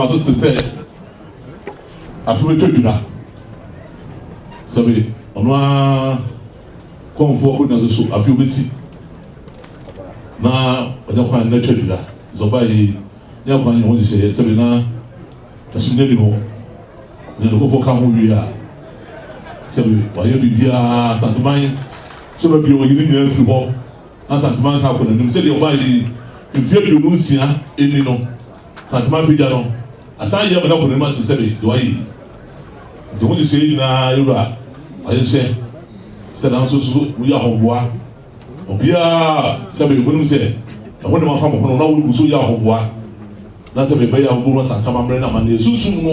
Also to say, I feel to do that. So we on come forward na so I feel busy. Na oja kwa na to do that. So by ya kwa ni ho say say na asunde ni ho. Na go for come wi a. So we wa ye bibia Asanteman so be o yiri ni afri ho. Asanteman sa ko na nim say the oba yi fie bi no nsia eni no. Asanteman bi ja no. Asan ye bana ko ni ma se be do ayi. Nti mo say na yura ayi se na so we ya hoboa. Obia se be ko nim se ho ne ma fa mo no na wo so ya hoboa. Na se be be ya hobo ma Asanteman mre na ma na susu no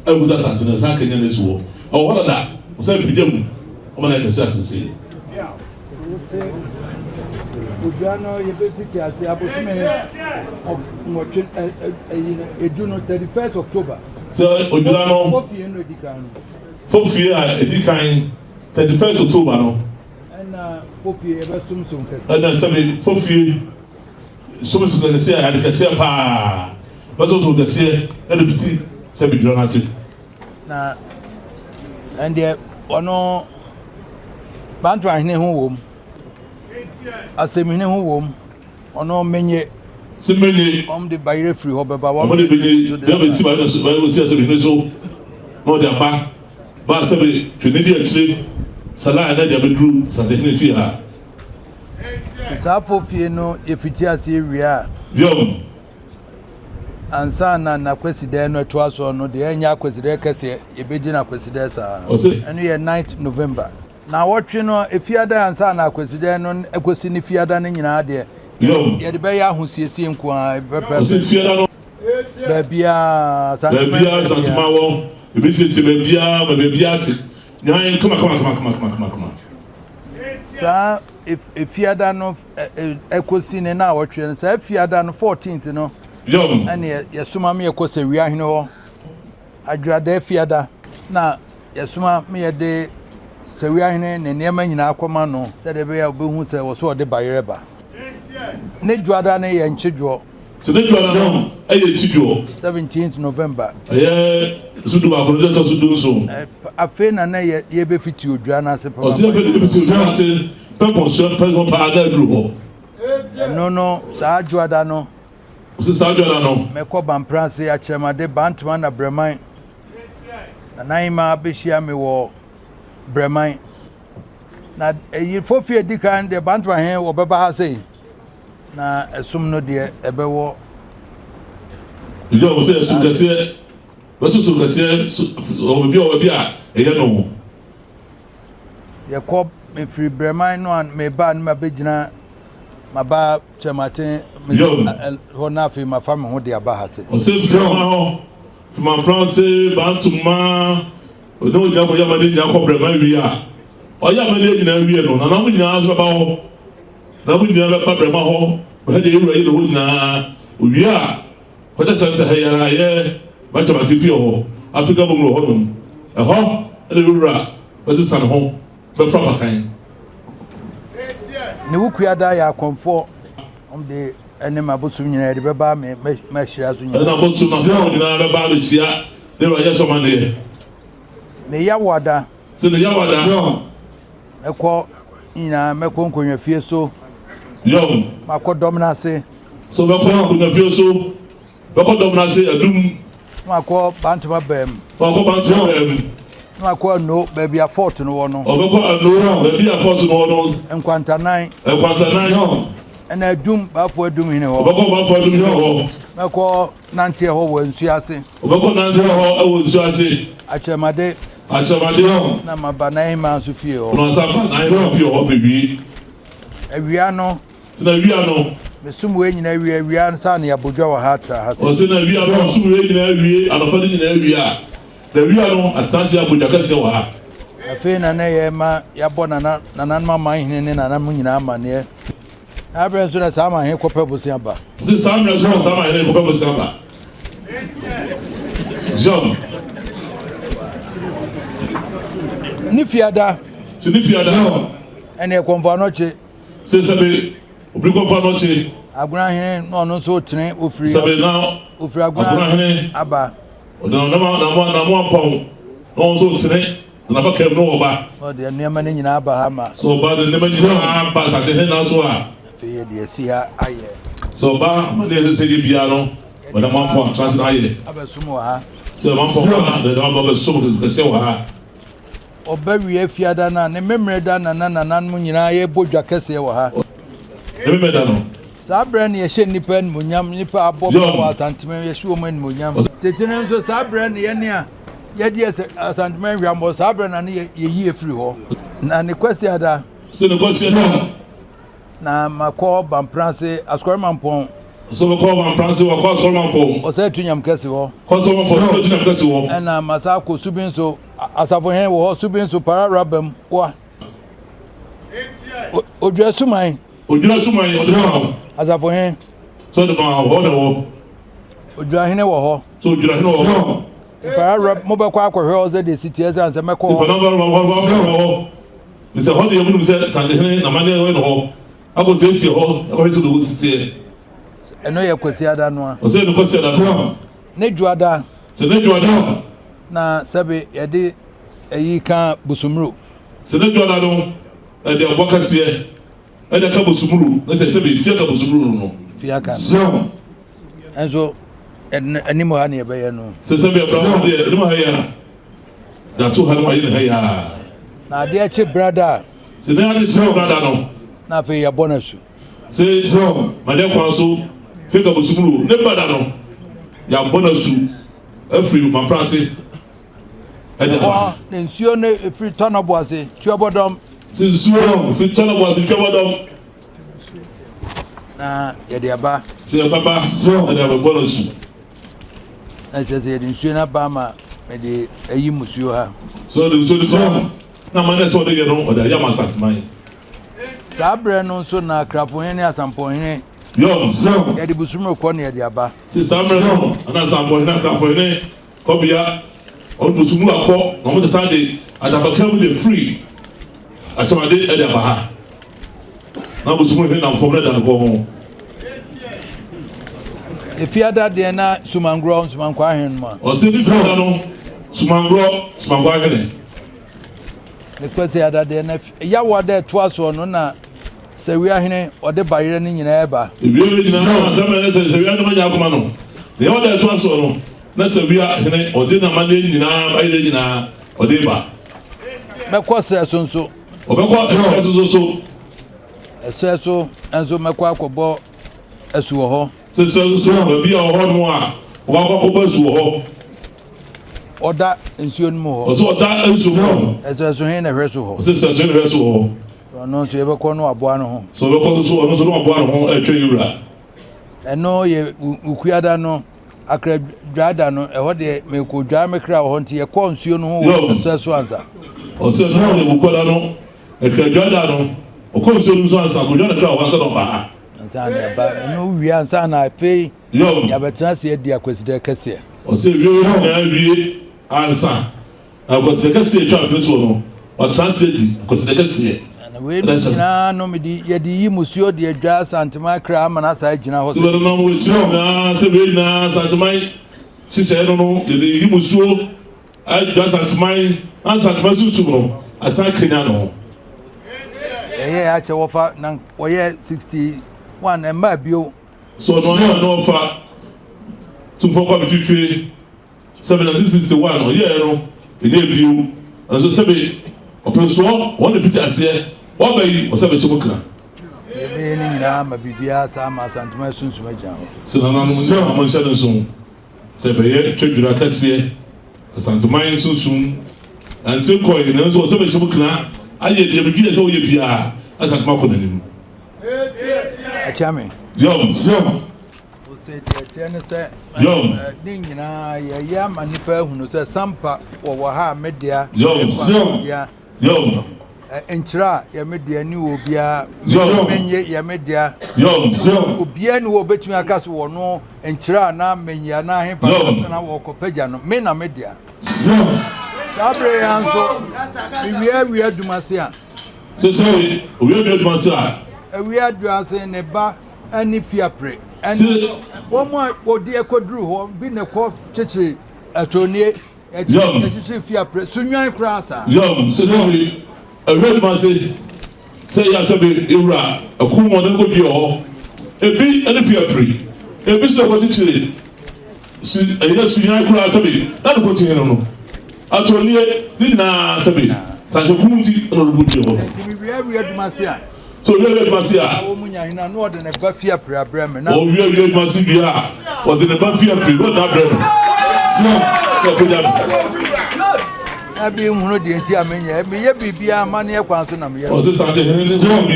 e go ta Asanteman sa kenya na siwo. O wala da o se pidem o ma na ke se asense. Udano yebefiti ase abotume ngotwe eduno 31st October. So Odwira Fofie no edikan. Fofie edikan 31st October no. And Fofie ebe sumsum kese. And say Fofie sumsum kese ya de kese pa. Baso so kese e de biti se bi dron ase. Na and there ono bantu ahine ho wom. Asemine ho wom ono menye simenye de bayre free ho beba wa de benye de be si ba no so ba wo si asemine so no de ba se be twene de akire sala na de bedru sadehine fi ha sa Fofie no efiti ase ewia yom ansa na kweside no to aso no de enya kweside kese ebeji na kweside sa eno ye 9th November na wotwe no efiada ansa na kweside no ekosi ni fiada no nyina de ye de be ya ahosiesie nko a pepe fiada no bebia Asanteman wo ebisisi bebia ti nyan kama sa efiada no ekosi ne na wotwe no sa efiada no 14th no yom ene ye suma me ekosi wi ahene ho adwada efiada na ye suma me ye de sewi ahene ne niema nyina akoma no se de be ya obehu se wo so de bayereba ne dwada ne ye nchedwo se ne dwada no eye chidwo 17th November sudu ba ko de sudu so afe na na ye be fiti odwa na se pa o se be fiti odwa na se pe ponction pe pa ada group no sa dwada no o se sa dwada no me ko bampranse a chemade bantman na breman na naima behia me wo breman na Fofie dikan de bantwa hen wo beba ha sei na esum no de ebewo yo se su kase wasu kase o bi a eye no ye ko me free breman no an me ba no mabegina maba chemate ho na fi ma fam ho de aba ha sei o se from ma France bantuma no nya ko yama ni nya ko breman wi a o yama ni nyina wi no na mu nyina aso ba ho na mu nyina ba breman ho ba de ewu no nyina wi a ko ta santa hayara ye ba ta mati fi ho Africa bo ho no e ho e wura ba se san ho ba fra ba kan ne wukuada ya konfo de ene mabosu nyina de beba me hia so nyina na bosu na so nyina beba be hia de ro ye so man de ne yawada se ne yawada eko nyina meko nkonwa fie so yo makodom na se so be ko nkonwa fie so be ko dom na se adum mako bantuma bem ko bantuma bem mako no baby a fort no wo no obeko no baby a fort no no enkwantanan ena adum ba fo adum hine ho obeko ba fo adum hine ho mako nante ho wo nsu ase obeko nante ho wo nsu ase achemade na mabana ma nsu fie ho no sa ba na fie ho baby ewia no sina ewia no mesum we nyina ewia no sa na yabodwa wa hata ha o sina ewia no sum we nyina ewia anofa ni nyina ewia na ewia no atsanse abodwa kase wa ha afi na na ye ma yabo na mama hine ne na mu nyina amane abre so na sama he kope bosia ba ti sama so sama he kope bosia ba John ni fiada ene konfa no che se be obi konfa no che Aguna hene no no so tene ofiri. Sabe now. Ofiri aguna hene aba. Na mo pon. No so tene. Na ba kem no oba. O de nneema ne nyina aba ha ma. So ba de nneema nyina aba sa te hene na so a. Fe de si ha aye. So ba ma de se de bia no. Ba na mo pon trans na aye. Aba sumo ha. So mo pon na de ba ba sumo ke se wa ha. Oba wie fiada na ne memre da na mu nyina ye bodwa kese wo ha. Memre da no. Sabra ne ye hye nipa nmunyam nipa abobo wa Asanteman ye hye wo man nmunyam. Tetene nso sabra ne ye ne a ye die Asanteman hwambo sabra na ne ye yi efiri ho. Na ne kwesi ada. Se ne kwesi ada. Na makọ Bampranse Askorman pon. So we call Bampranse we call Askorman pon. O se tunyam kese ho. Call someone for tunyam kese ho. Na masako subin so asafo hen wo subin so para rabam wa. Odwira suman. Odwira suman odwira. Asafo hen. So the man ho na ho. Odwira hene wo ho. So odwira hene wo ho. Para rab mo be kwa akohwe o ze de city eza nse meko ho. So para ho. We say how do you mean say sande hene na mane ho no ho. Ako se si ho, ako se do city. Eno ye kwesi ada no a. O se no kwesi ada no. Ne juada. Se ne juada. Na sabe ye de eyi kan busumru. Se ne juada no. E de obokase e de ka busumru. Na se be fia ka busumru no. Fia kan. So. Enzo enimo ha ne be ye no. Se be bra de enimo ha ya. Da to ha no ayi ne ha ya. Na de eche brother. Se ne ade che brother no. Na fe ya bonasu. Se so ma de kwa so fe ka busumru ne brother no. Ya bonasu. Afiri Bampranse. Oh, nsuo ne free tonabo ase tuobodom. Nsuo free tonabo ase tuobodom. Na ye de aba. Se baba so de aba bonasu. Na je de nsuo na ba ma me de ayi musuo ha. So de so na man so de ye no o de ya Asanteman. Sabre no so na krafo hen ne asampo hen. Yo, so ye de busumro ko ne ye de aba. Se sabre no na asampo hen na krafo hen ko bia on busumru akọ na mo de sande adabakam de free achamade e de aba ha. Na busumru hen na fom na da ko ho. Efiada de na sumankwa hen ma. O se bi fada no sumankwa hen. Ne kwese ada de na ya wada to aso no na se wi ahene ode bayere ni nyina eba. Ebi nyina na Asanteman na se wi no nya akoma no. Ne wada to aso no na se wi ahene ode na mane nyina bayere nyina ode ba. Mekọ se sonso. Obekọ so. Ese so enzo mekọ akobo esu ho. Se bi ho no a wa akobo esu ho. Oda nsuo no ho. O so oda esu ho. Ese so hen na hweso ho. Se so hen hweso ho. No so yebekọ no aboa no ho. So bekọ so no so no aboa no ho etwe yura. Eno ye ukuada no akra dwada no e ho de meko dwa mekra ho nti ye kọ nsuo no ho ese so anza. O se so ne bukoda no ekra dwada no o kọ nsuo no so anza ko dwada kra ho anza no ba. Anza na ba no wi anza na fe. Ya betra se dia kweside kese. O se wi na wi ansa. Akweside kese etwa apeto no. O translate kweside kese. Na we na no me di ye di musuo de adwa Asanteman kra mana sa gina ho. Se no mo musuo na se we na Asanteman sise no de yi musuo adwa Asanteman susu no asa kenya no. Ye ache wofa na woye 61 e ma bio. So no fa tu fo bitwe 761 no ye no e dey bio anso sebe Opemsuo won de pita ase wo bayi o sebe chimukra e ni nyina ma bibia sa ma Asanteman sunsun agya ho. Se na nanu mo mo nhyɛ nso sebe ye twedwira kase Asanteman sunsun anti koi na nso o sebe chimukra aye de bibia se wo ye bia Asanteman ko nanim. Achame Yo. O se de ne se ni nyina ye ya ma nipa hunu se sampa wo ha media. Yo. Enchira ya media ni obia menye ya media. Obia ni wo betumi akaso wo no enchira na menye na hefa na wo kopaja no me na media. Sabre yanso wi adumase a. Se wi adumase a. Wi adumase ne ba Any fear pray. And one more or dear could drew, been a cough, chichi, a tony, a fear pray. Soon you cross. Young, so a red man say, yes, a bit, Ira, a cool one, and go be all. A bit and a fear pray. A bit of what it is. A yes, you cross a bit. Not put in on. I told you, Nina Sabi, such a community or would you? We had Marcia. So you have Marcia. Oh, Munya, no, than a Buffia Bremen. Oh, you have Marcia, or the Buffia pre, what not Bremen. I be one of the Tiamania, may be a money at Quantum. Was this Sunday?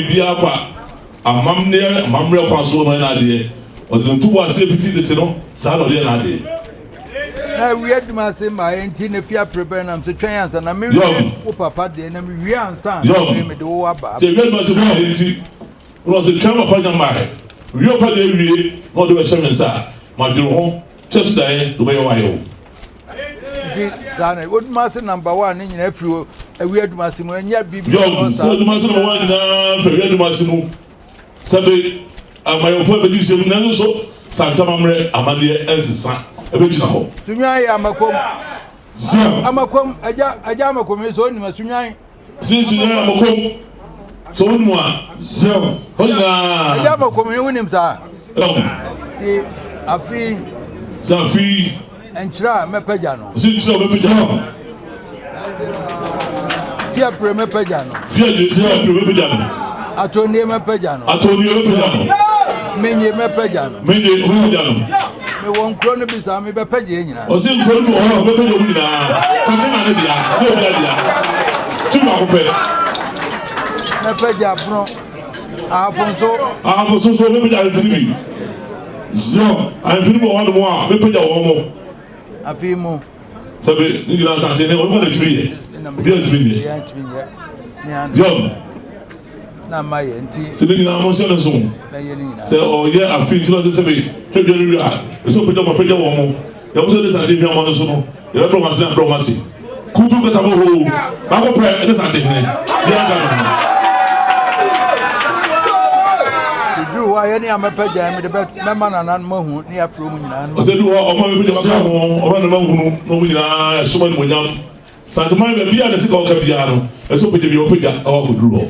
Be a mum near Mamma Quantum and idea, or the 2 was 70, Saturday and idea. We had my same my antenna fear prepare and to chance and I mean, Papa, the enemy, we are son. Say, red must was a camera upon your mind. We open the area, not the Sherman, sir. My dear home, just die the way I owe. Good master number 1 in every a weird massimo and yet be beyond. So the master one for red massimo. Sabe, my own position, and so Santa Mamre, Amalia, and the son. Original. Sunyai Amakom. Amakom, Ajamakom is only my Sunyai. Since you are Amakom, so one. So, Ajamakom, you win him, sir. Afi, Safi, and Tra Mepajano. Since you are Fear Premepajano. Fear, I told you Mepajano. I told you, Many Mepajano. Many, me won krono bi sa me be page nyina o se krono o be page nyina something na dia no dia tu ma ko pe me page abro afonso so be page alfini zo alfini mo wonu mo a be page wo mo afi mo sabe ni la sanche ne o mo na tiri bi a tiri ne yo na maye nti se ni na mo se na so se o ye afi so se be page ni ria so page mo page wo mo ya mo se de sanche bi mo no so no ya bro ma se na bro ma se kutu kata mo ho ba ko pre de sanche ne ya ga no wa ye ni amapaje me de be ma na nan mo hu ni afro mu nyina no o se du o ma me page ma ka ho o ma na ma hunu no mu nyina so ma ni mo nyam Asanteman be bia na se ka o ka bia no e so page bi o page o ko duro